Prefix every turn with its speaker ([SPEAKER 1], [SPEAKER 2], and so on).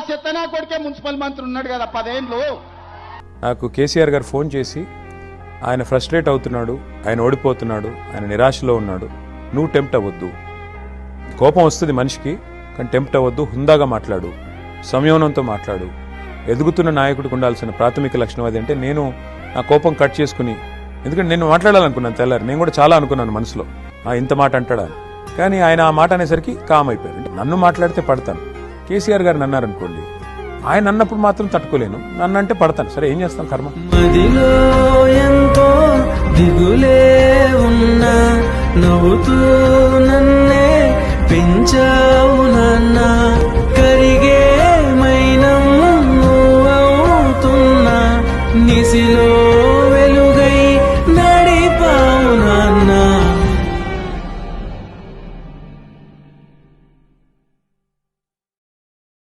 [SPEAKER 1] చెత్తనా కొడుకే మున్సిపల్ మంత్రి ఉన్నాడు కదా 10 ఏళ్ళు.
[SPEAKER 2] నాకు కేసీఆర్ గారు ఫోన్ చేసి ఆయన ఫ్రస్ట్రేట్ అవుతున్నాడు, ఆయన ఓడిపోతున్నాడు, ఆయన నిరాశలో ఉన్నాడు, నువ్వు టెంప్ట్ అవ్వద్దు, కోపం వస్తుంది మనిషికి కానీ టెంప్ట్ అవ్వద్దు, హుందాగా మాట్లాడు, సంయమనంతో మాట్లాడు, ఎదుగుతున్న నాయకుడికి ఉండాల్సిన ప్రాథమిక లక్షణం అది అంటే నేను నా కోపం కట్ చేసుకుని, ఎందుకంటే నేను మాట్లాడాలనుకున్నాను తెల్లారి, నేను కూడా చాలా అనుకున్నాను మనసులో ఇంత మాట అంటాడా, కానీ ఆయన ఆ మాట అనేసరికి కామ్ అయిపోయాడు. అంటే నన్ను మాట్లాడితే పడతాను, కేసీఆర్ గారు అన్నారనుకోండి, ఆయన అన్నప్పుడు మాత్రం తట్టుకోలేను, నన్ను అంటే పడతాను. సరే ఏం చేస్తాం కర్మ.
[SPEAKER 3] మదిలో ఎంతో దిగులే ఉన్నా నవ్వుతూ నన్నే పెంచావు నాన్న.